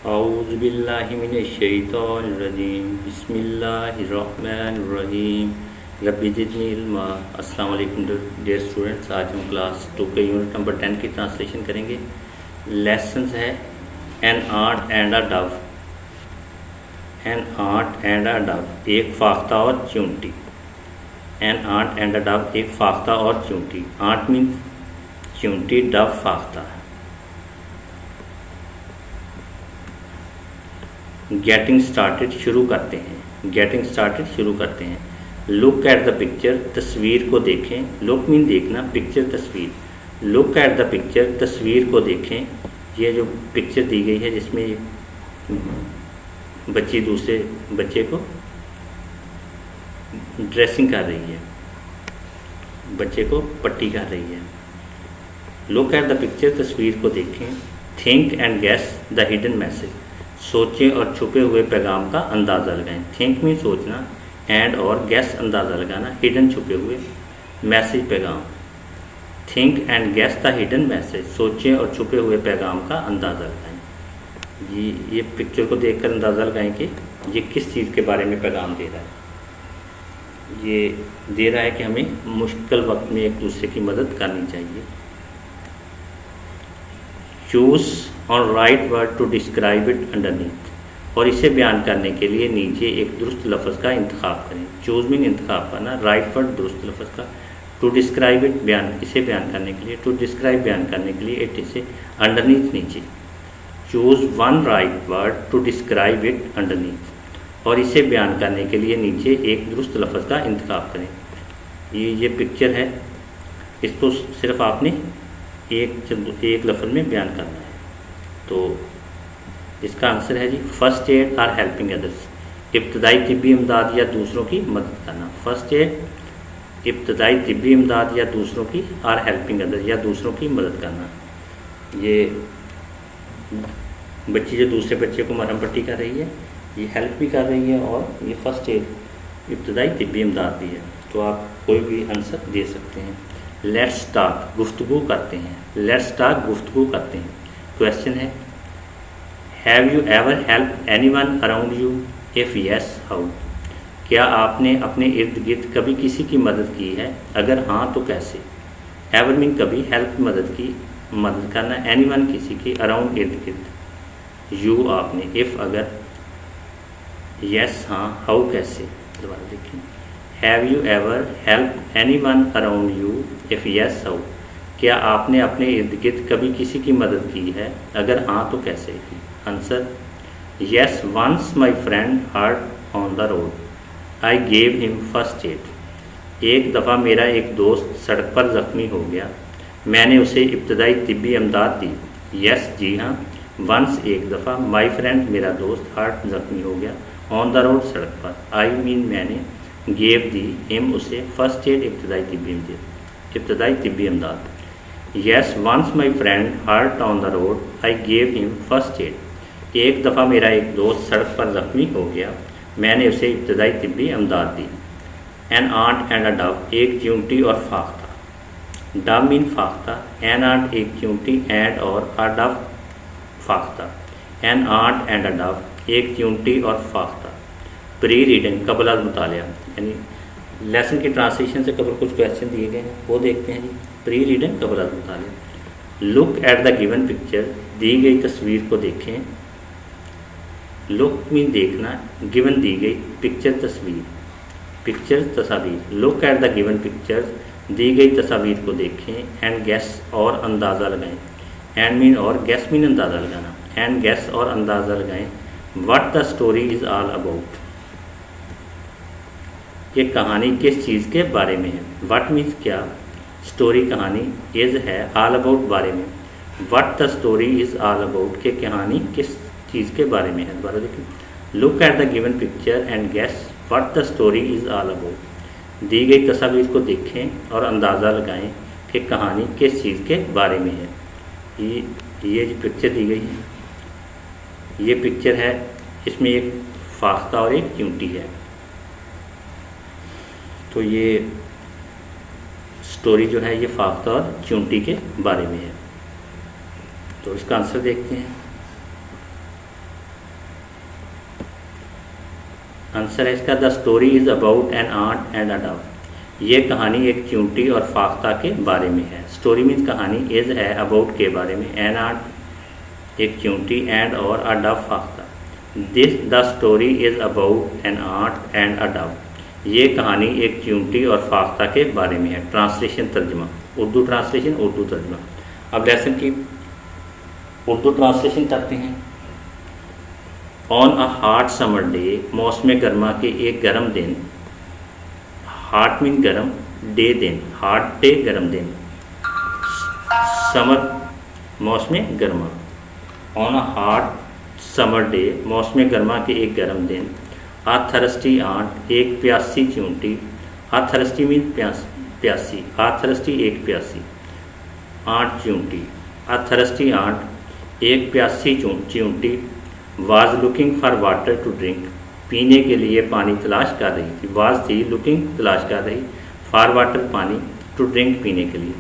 औज़ुबिल्लाहिमिनश्शैतानिर्रजीम बिस्मिल्लाहिर्रहमानिर्रहीम रब्बि ज़िदनी इल्मा। अस्सलाम वालेकुम डियर स्टूडेंट्स। आज हम क्लास 2 के यूनिट नंबर 10 की ट्रांसलेशन करेंगे। लेसन्स है an ant and a dove. An ant and a dove, एक फाख्ता और चूंटी। An ant and a dove, एक फाख्ता और चूंटी। आर्ट मीन्स चूंटी, डव फाख्ता। गेटिंग स्टार्टेड, शुरू करते हैं। गेटिंग स्टार्टेड, शुरू करते हैं। लुक एट द पिक्चर, तस्वीर को देखें। लुक मीन देखना, पिक्चर तस्वीर। लुक एट द पिक्चर, तस्वीर को देखें। ये जो पिक्चर दी गई है जिसमें बच्ची दूसरे बच्चे को ड्रेसिंग कर रही है, बच्चे को पट्टी कर रही है। लुक एट द पिक्चर, तस्वीर को देखें। Think and guess the hidden message, सोचें और छुपे हुए पैगाम का अंदाज़ा लगाएं। थिंक में सोचना, एंड और गेस अंदाज़ा लगाना, हिडन छुपे हुए, मैसेज पैगाम। Think and guess the hidden message, सोचें और छुपे हुए पैगाम का अंदाज़ा लगाएं। ये पिक्चर को देखकर अंदाज़ा लगाएं कि ये किस चीज़ के बारे में पैगाम दे रहा है। ये दे रहा है कि हमें मुश्किल वक्त में एक दूसरे की मदद करनी चाहिए। चूज़ और right word to describe it underneath, और इसे बयान करने के लिए नीचे एक दुरुस्त लफ्ज़ का इंतखाब करें। चूज़ मीन इंतखाब करना, राइट वर्ड दुरुस्त लफ्ज़ का, टू डिस्क्राइब इट बयान, इसे बयान करने के लिए, टू डिस्क्राइब बयान करने के लिए, इट इसे, अंडरनीथ नीचे। Choose one right word to describe it underneath, और इसे बयान करने के लिए नीचे एक दुरुस्त लफ्ज़ का इंतखाब करें। ये पिक्चर है, इसको सिर्फ आपने एक लफ्ज़ में बयान करना है। तो इसका आंसर है जी first aid or helping others, इब्तदाई तिब्बी इमदाद या दूसरों की मदद करना। फर्स्ट एड, इब्तदाई तिब्बी इमदाद या दूसरों की, आर हेल्पिंग अदर्स या दूसरों की मदद करना। ये बच्ची जो दूसरे बच्चे को मरहम पट्टी कर रही है, ये हेल्प भी कर रही है और ये फर्स्ट एड, इब्तदाई तिब्बी इमदाद भी है। तो आप कोई भी आंसर दे सकते हैं। लेट्स टॉक, गुफ्तगू करते हैं। लेट्स टॉक, गुफ्तगू करते हैं। क्वेश्चन है, have you ever help anyone around you? If yes, how? क्या आपने अपने इर्द गिर्द कभी किसी की मदद की है? अगर हाँ तो कैसे? एवर मीन कभी, हेल्प मदद की, मदद करना, एनीवन किसी की, अराउंड इर्द गिर्द, यू आपने, इफ़ अगर, यस हाँ, हाउ कैसे? दोबारा देखिए, have you ever help anyone around you? If yes, how? क्या आपने अपने इर्द गिर्द कभी किसी की मदद की है? अगर हाँ तो कैसे? Answer, yes, once my friend hurt on the road, I gave him first aid. एक दफ़ा मेरा एक दोस्त सड़क पर ज़ख्मी हो गया, मैंने उसे इब्तदाई तिब्बी इमदाद दी। यस, जी हाँ, वंस एक दफ़ा, माई फ्रेंड मेरा दोस्त, हर्ट ज़ख्मी हो गया, ऑन द रोड सड़क पर, आई मीन मैंने, गेव दी, हिम उसे, फर्स्ट एड इब्तदाई तिब्बी इमदाद। Yes, once my friend hurt on the road, I gave him first aid. एक दफ़ा मेरा एक दोस्त सड़क पर ज़ख्मी हो गया, मैंने उसे इब्तदाई तिब्बी इमदाद दी। An ant and a dove, एक चूंटी और फाख्ता। डव मीन फाख्ता, एन आर्ट एक चूंटी, एंड और अ डव फाख्ता। An ant and a dove, एक चूंटी और फाख्ता। प्री रीडिंग, कबल अज़ मुतालिया, यानी लेसन की ट्रांसलेशन से कबल कुछ क्वेश्चन दिए गए हैं, वो देखते हैं जी। प्री रीडिंग, कबल अज़ मुतालिया। Look at the given picture, दी गई तस्वीर को देखें। लुक मीन देखना, गिवन दी गई, पिक्चर तस्वीर, पिक्चर तस्वीर। Look at the given picture, दी गई तस्वीर को देखें। एंड गेस और अंदाज़ा लगाएं। एंड मीन और, गेस मीन अंदाज़ा लगाना, एंड गेस और अंदाज़ा लगाएं। What the story is all about, ये कहानी किस चीज़ के बारे में है? व्हाट मीन्स क्या, स्टोरी कहानी, इज़ है, ऑल अबाउट बारे में। What the story is all about, के कहानी किस चीज़ के बारे में है। दोबारा देखिए, look at the given picture and guess what the story is all about, दी गई तस्वीर को देखें और अंदाज़ा लगाएं कि कहानी किस चीज़ के बारे में है। ये जो पिक्चर दी गई है, ये पिक्चर है, इसमें एक फाख्ता और एक चूंटी है। तो ये स्टोरी जो है ये फाख्ता और चूंटी के बारे में है। तो इसका आंसर देखते हैं। आंसर है इसका the story is about an ant and a dove. ये कहानी एक चींटी और फाख्ता के बारे में है। स्टोरी मीन्स कहानी, इज़ है अबाउट के बारे में, एन आंट एक चींटी, एंड और अ डव फाख्ता। This the story is about an ant and a dove. ये कहानी एक चींटी और फाख्ता के बारे में है। ट्रांसलेशन तर्जमा, उर्दू ट्रांसलेशन, उर्दू तर्जमा। अब लेसन की उर्दू ट्रांसलेशन करते हैं। On a hot summer day, मौसम गर्मा के एक गर्म दिन, हॉट मीन गर्म, डे दिन, हॉट डे गर्म दिन, समर मौसम गर्मा। On a hot summer day, मौसम गर्मा के एक गर्म दिन, आ थर्स्टी आंट एक प्यासी चींटी, आ थर्स्टी मीन प्यासी, आ थर्स्टी एक प्यासी, आंट चींटी, आ थर्स्टी आंट एक प्यासी चींटी, was looking for water to drink, पीने के लिए पानी तलाश कर रही थी। वाज थी, लुकिंग तलाश कर रही, फॉर वाटर पानी, टू ड्रिंक पीने के लिए।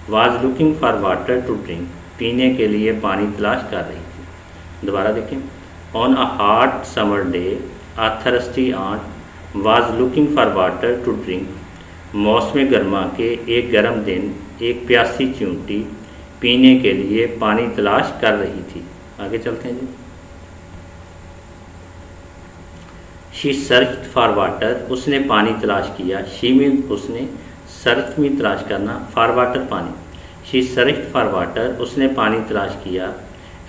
Was looking for water to drink, पीने के लिए पानी तलाश कर रही थी। दोबारा देखें। On a hot summer day, a thirsty ant was looking for water to drink, मौसम गर्मा के एक गर्म दिन एक प्यासी चींटी पीने के लिए पानी तलाश कर रही थी। आगे चलते हैं जी। शी सर्च फॉर वाटर, उसने पानी तलाश किया। शी मीन उसने, सर्च में तलाश करना, फॉर वाटर पानी। शी सर्च फॉर वाटर, उसने पानी तलाश किया।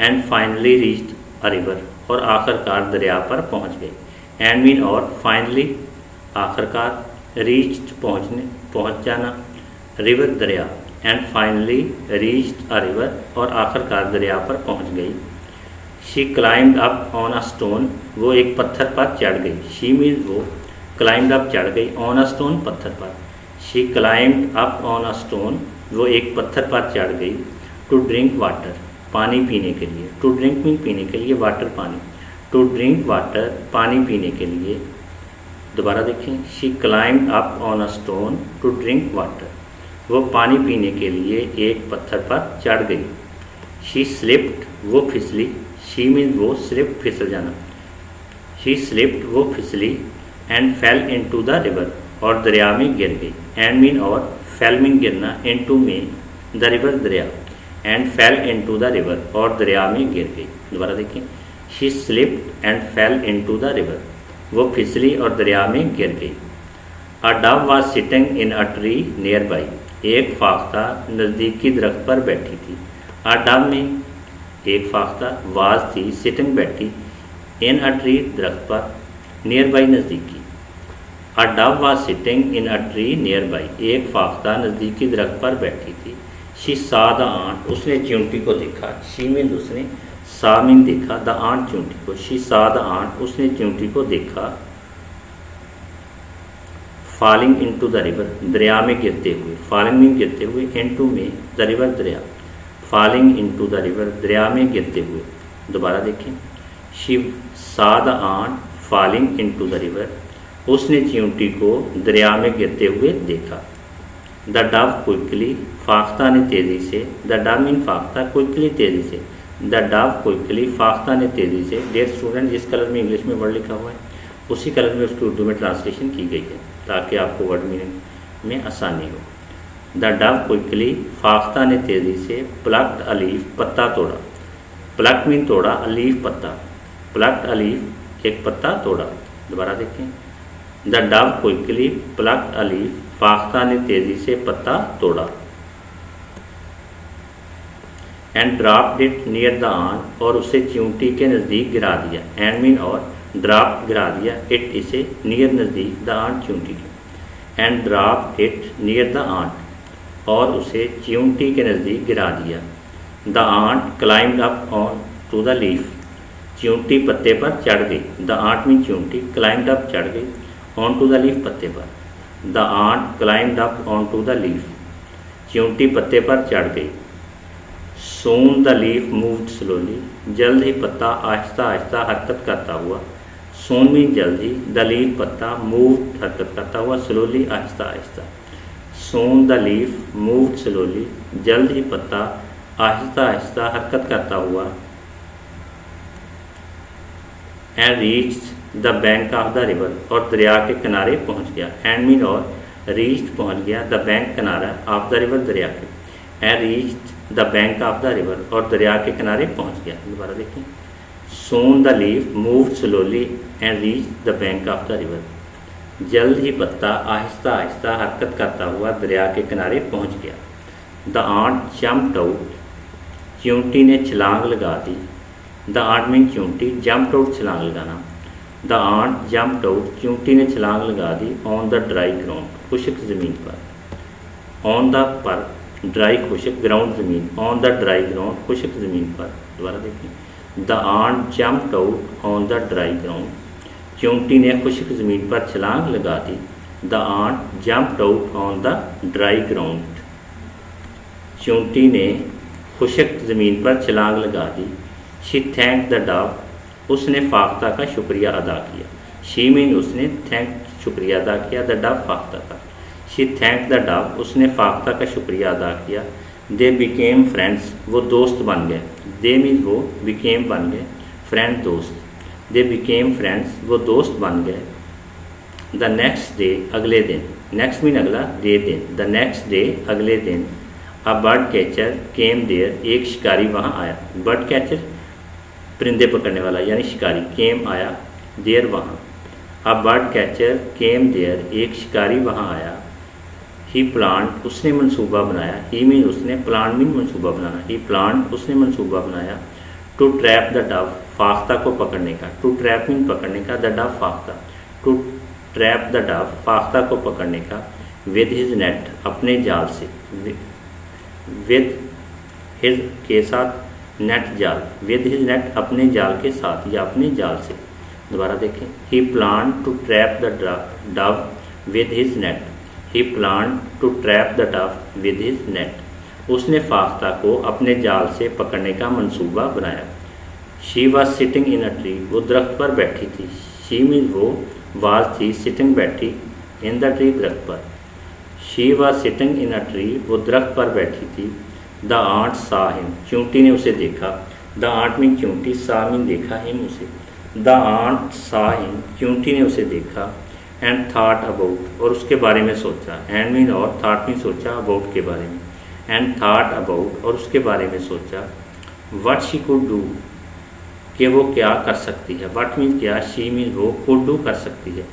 And finally reached a river, और आखिरकार दरिया पर पहुंच गई। एंड मीन और, फाइनली आखिरकार, रीच्ड पहुंच जाना, रिवर दरिया। And finally reached a river, और आखिरकार दरिया पर पहुंच गई। She climbed up on a stone, वो एक पत्थर पर चढ़ गई। शी मीन वो, क्लाइम्ड अप चढ़ गई, ऑन अ स्टोन पत्थर पर। She climbed up on a stone, वो एक पत्थर पर चढ़ गई। टू ड्रिंक वाटर, पानी पीने के लिए। टू ड्रिंक मीन पीने के लिए, वाटर पानी। टू ड्रिंक वाटर, पानी पीने के लिए। दोबारा देखें। She climbed up on a stone to drink water, वो पानी पीने के लिए एक पत्थर पर चढ़ गई। शी स्लिप्ड, वो फिसली। शी मीन वो, स्लिप फिसल जाना। शी स्लिप्ड, वो फिसली। And fell into the river, और दरिया में गिर गई। एंड मीन और, फेल मीन गिरना, इनटू में, द रिवर दरिया। And fell into the river, और दरिया में गिर गई। दोबारा देखें। She slipped and fell into the river, वो फिसली और दरिया में गिर गई। A dove was sitting in a tree nearby, एक फाख्ता नज़दीकी दरख्त पर बैठी थी। अ डव में एक फाख्ता, वाज थी, सिटिंग बैठी, इन अ ट्री दरख्त पर, नियर बाई नज़दीकी। A dove was sitting in a tree nearby, एक फाख्ता नज़दीकी दरख्त पर बैठी थी। शी सा द आंट, उसने चींटी को देखा। शी मीन उसने, सा मीन देखा, द आंट चींटी को। शी सा द आंट, उसने चींटी को देखा। फॉलिंग इनटू द रिवर, दरिया में गिरते हुए। फॉलिंग मीन गिरते हुए, इनटू में, द रिवर दरिया। फॉलिंग इनटू द रिवर, दरिया में गिरते हुए। दोबारा देखें। She saw the ant falling into the river, उसने चींटी को दरिया में गिरते हुए देखा। द डव क्विकली, फाख्ता ने तेज़ी से। द डव मीन फाख्ता, क्विकली तेज़ी से। द डव क्विकली, फाख्ता ने तेज़ी से। डियर स्टूडेंट, जिस कलर में इंग्लिश में वर्ड लिखा हुआ है उसी कलर में उसकी उर्दू में ट्रांसलेशन की गई है ताकि आपको वर्ड मीनिंग में आसानी हो। द डव क्विकली, फाख्ता ने तेज़ी से। प्लक्ड अ लीफ, पत्ता तोड़ा। प्लक्ड मीन तोड़ा, अ लीफ पत्ता। प्लक्ड अ लीफ, एक पत्ता तोड़ा। दोबारा देखें। The dove quickly plucked a leaf, फाख्ता ने तेज़ी से पत्ता तोड़ा। And dropped it near the ant, और उसे चींटी के नज़दीक गिरा दिया। एंड मीन और, ड्रॉप गिरा दिया, इट इसे, नियर नज़दीक, द आंट चींटी के। And dropped it near the ant, और उसे चींटी के नज़दीक गिरा दिया। The ant climbed up on to the leaf, चींटी पत्ते पर चढ़ गई। द आंट मीन चींटी, क्लाइम्ड अप चढ़ गई, ऑन टू द लीफ पत्ते पर। The ant climbed up on to the leaf, चींटी पत्ते पर चढ़ गई। Soon the leaf moved slowly, जल्द ही पत्ता आहिस्ता आहिस्ता हरकत करता हुआ। सून मीन जल्द ही, द लीफ पत्ता, मूव्ड हरकत करता हुआ, slowly Aahista Aahista. Soon the leaf moved slowly, जल्द ही पत्ता आहिस्ता आहिस्ता हरकत करता हुआ। And reached the bank of the river, और दरिया के किनारे पहुंच गया। एंड मीन और रीच्ड पहुंच गया, द बैंक किनारा ऑफ द रिवर दरिया के, and reached the bank of the river, और दरिया के किनारे पहुंच गया। दोबारा देखें, soon the leaf moved slowly and reached the bank of the river, जल्द ही पत्ता आहिस्ता आहिस्ता हरकत करता हुआ दरिया के किनारे पहुंच गया। द आंट जम्प्ड आउट, चींटी ने छलांग लगा दी। द आंट मीन चींटी, जम्प्ड आउट छलांग लगाना। द आंट जम्प्ड आउट, चींटी ने छलांग लगा दी। ऑन द ड्राई ग्राउंड, खुश्क ज़मीन पर। ऑन द पर ड्राई खुश्क, ग्राउंड ज़मीन। ऑन द ड्राई ग्राउंड, खुश्क ज़मीन पर। दोबारा देखें, the ant jumped out on the dry ground, चींटी ने खुश्क ज़मीन पर छलांग लगा दी। The ant jumped out on the dry ground, चींटी ने खुश्क ज़मीन पर छलांग लगा दी। शी थैंक द डव, उसने फाख्ता का शुक्रिया अदा किया। शी मीन उसने, थैंक शुक्रिया अदा किया, द डव फाख्ता का। शी थैंक द डव, उसने फाख्ता का शुक्रिया अदा किया। दे बिकेम फ्रेंड्स, वो दोस्त बन गए। दे मीन वो, बिकेम बन गए, फ्रेंड दोस्त। दे बिकेम फ्रेंड्स, वो दोस्त बन गए। द नेक्स्ट डे, अगले दिन। नेक्स्ट मीन अगला, डे दिन। द नेक्स्ट डे, अगले दिन। A bird catcher came there, एक शिकारी वहाँ आया। बर्ड कैचर परिंदे पकड़ने वाला यानी शिकारी, केम आया, देयर वहाँ। A bird catcher came there, एक शिकारी वहाँ आया। ही प्लांट, उसने मंसूबा बनाया। ही मीन उसने, प्लांट मीन मंसूबा बनाना। ही प्लांट, उसने मंसूबा बनाया। टू ट्रैप द डव, फाख्ता को पकड़ने का। टू ट्रैप मीन पकड़ने का, द डव फाख्ता। टू ट्रैप द डव, फाख्ता को पकड़ने का। विद हिज नेट, अपने जाल से। विद हिज के साथ, नेट जाल। विद हिज नेट, अपने जाल के साथ या अपने जाल से। दोबारा देखें, he plan to trap the dove with his net. He plan to trap the dove with his net, उसने फाख्ता को अपने जाल से पकड़ने का मंसूबा बनाया। She was sitting in a tree, वो दरख्त पर बैठी थी। शी मीन वो, वाज थी, सिटिंग बैठी, इन द ट्री दरख्त पर। She was sitting in a tree, वो दरख्त पर बैठी थी। द आंट सा हिम, चींटी ने उसे देखा। द आंट मीन चींटी, सा मीन देखा, हिम उसे। द आंट सा हिम, चींटी ने उसे देखा। एंड थाट अबाउट, और उसके बारे में सोचा। एंड मीन और, थाट मीन सोचा, अबाउट के बारे में। एंड थाट अबाउट, और उसके बारे में सोचा। वट शी कुड डू, कि वो क्या कर सकती है। वट मीन क्या, शी मीन वो, कुड डू कर सकती है।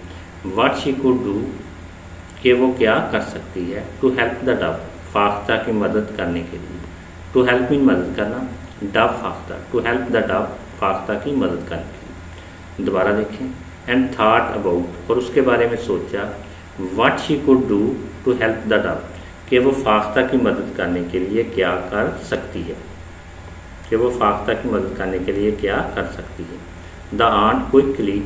वट शी कुड डू, कि वो क्या कर सकती है। टू हेल्प द डव, फाख्ता की मदद करने के लिए। टू हेल्प मीन मदद करना, डव फाख्ता। टू हेल्प द डव, फाख्ता की मदद करने के लिए। दोबारा देखें, एंड थाट अबाउट, और उसके बारे में सोचा। What she could do to help the dove, कि वो फाख्ता की मदद करने के लिए क्या कर सकती है। कि वो फाख्ता की मदद करने के लिए क्या कर सकती है। द आंट क्विकली,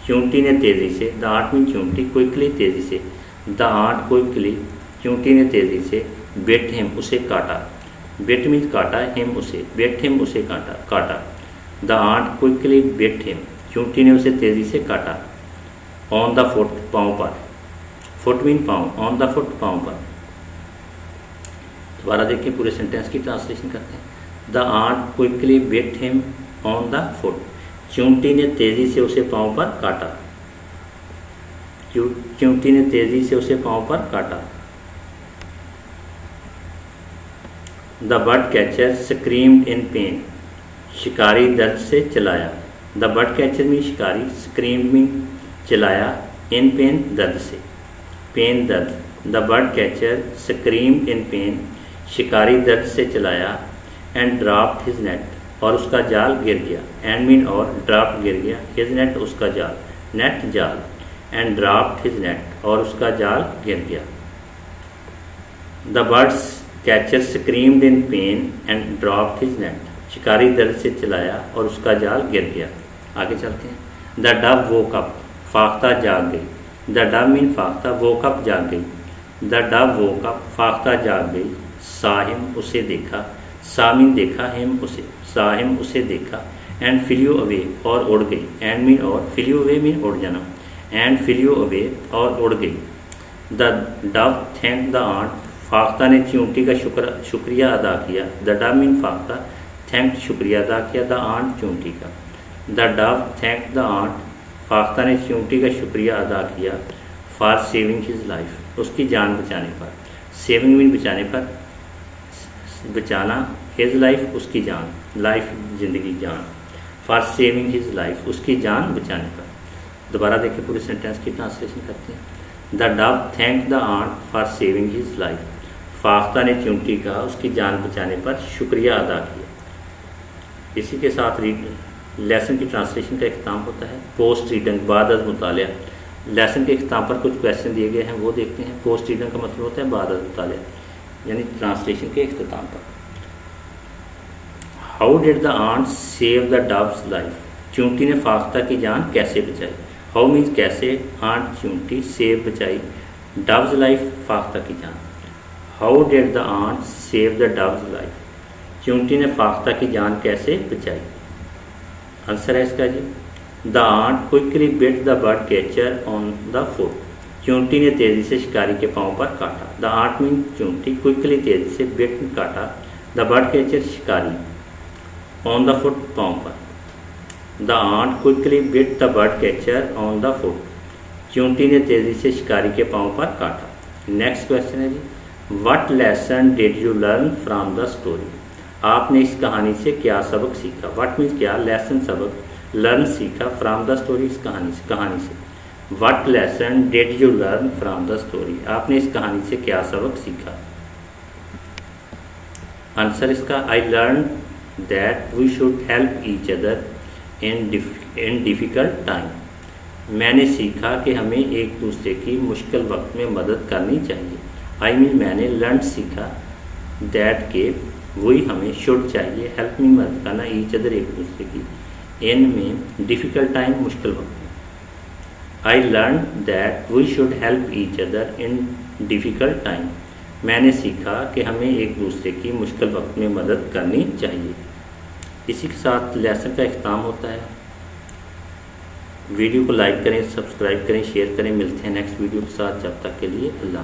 चींटी ने तेज़ी से। द आंट मीन चींटी, क्विकली तेज़ी से। द आंट क्विकली, चींटी ने तेज़ी से। बेट हिम, उसे काटा। बेट मीन काटा, हिम उसे। बेट हिम, उसे काटा। The ant quickly bit him, चींटी ने उसे तेज़ी से काटा। ऑन द फुट, पाँव पर। फुट मीन पाँव, ऑन द फुट, पाँव पर। दोबारा देखिए, पूरे सेंटेंस की ट्रांसलेशन करते हैं। The ant quickly bit him on the foot, चींटी ने तेज़ी से उसे पाँव पर काटा। चींटी ने तेज़ी से उसे पाँव पर काटा। The bird catcher screamed in pen, शिकारी दर्द से चिल्लाया। द बर्ड कैचर मीन शिकारी, स्क्रीम्ड मीन चिल्लाया, इन पेन दर्द से, पेन दर्द। The bird catcher screamed in pen, शिकारी दर्द से चिल्लाया। एंड ड्रॉप्ड हिज नेट, और उसका जाल गिर गया। एंड मीन और, ड्रॉप गिर गया, हिज नेट उसका जाल, नेट जाल। एंड ड्रॉप्ड हिज नेट, और उसका जाल गिर गया। The birds catcher screamed in pen and dropped his net, शिकारी दर्द से चिल्लाया और उसका जाल गिर गया। आगे चलते हैं। द डव वोक अप, फाख्ता जाग गई। द डव मीन फाख्ता, वोक अप जाग गई। द डव वोक अप, फाख्ता जाग गई। साहिम, उसे देखा। सामिन देखा, हिम उसे। साहिम, उसे देखा। एंड फ्लियो अवे, और उड़ गई। एंड मीन और, फ्लियो अवे मीन उड़ जाना। एंड फ्लियो अवे, और उड़ गई। The dove thank the ant, फाख्ता ने चींटी का शुक्रिया अदा किया। द डव मीन फाख्ता, थैंक शुक्रिया अदा किया, द आंट चींटी का। The dove thank the ant, फाख्ता ने चिमटी का शुक्रिया अदा किया फॉर सेविंग हिज लाइफ, उसकी जान बचाने पर। सेविंग मीन बचाने पर, बचाना, हिज लाइफ उसकी जान, लाइफ ज़िंदगी जान, फॉर सेविंग हिज लाइफ उसकी जान बचाने पर। दोबारा देखिए पूरे सेंटेंस की ट्रांसलेशन करते हैं। The dove thank the ant for saving his life, फाख्ता ने चिमटी का उसकी जान बचाने पर शुक्रिया अदा किया। इसी के साथ लेसन की ट्रांसलेशन का इख्तिताम होता है। पोस्ट रीडिंग बाद अज़ मुतालिया, लेसन के इख्तिताम पर कुछ क्वेश्चन दिए गए हैं वो देखते हैं। पोस्ट रीडिंग का मतलब होता है बाद अज़ मुतालिया, यानी ट्रांसलेशन के इख्तिताम पर। How did the ant save the dove's life, चिमटी ने फाख्ता की जान कैसे बचाई। हाउ मीन्स कैसे, आंट चिमटी, सेव बचाई, डव्स लाइफ फाख्ता की जान। How did the ant save the dove's life, चिमटी ने फाख्ता की जान कैसे बचाई। आंसर है इसका जी, the ant quickly bit the bird catcher on the foot, चिमटी ने तेज़ी से शिकारी के पाँव पर काटा। द आंट मीन चिमटी, क्विकली तेज़ी से, बिट काटा, द बर्ड कैचर शिकारी, ऑन द फुट पाँव पर। The ant quickly bit the bird catcher on the foot, चिमटी ने तेज़ी से शिकारी के पाँव पर काटा। नेक्स्ट क्वेश्चन है जी, what lesson did you learn from the story, आपने इस कहानी से क्या सबक सीखा। व्हाट मीन्स क्या, लेसन सबक, लर्न सीखा, फ्रॉम द स्टोरी इस कहानी से। What lesson did you learn from the story, आपने इस कहानी से क्या सबक सीखा। आंसर इसका, I learn that we should help each other in difficult time, मैंने सीखा कि हमें एक दूसरे की मुश्किल वक्त में मदद करनी चाहिए। आई मीन मैंने, लर्न सीखा, दैट के, वही हमें, शुड चाहिए, हेल्प में मदद करना, ईच अदर एक दूसरे की, इन में, डिफ़िकल्ट टाइम मुश्किल वक्त में। I learn that we should help each other in difficult time, मैंने सीखा कि हमें एक दूसरे की मुश्किल वक्त में मदद करनी चाहिए। इसी के साथ लेसन का इख्तिताम होता है। वीडियो को लाइक करें, सब्सक्राइब करें, शेयर करें। मिलते हैं नेक्स्ट वीडियो के साथ, जब तक के लिए अल्लाह।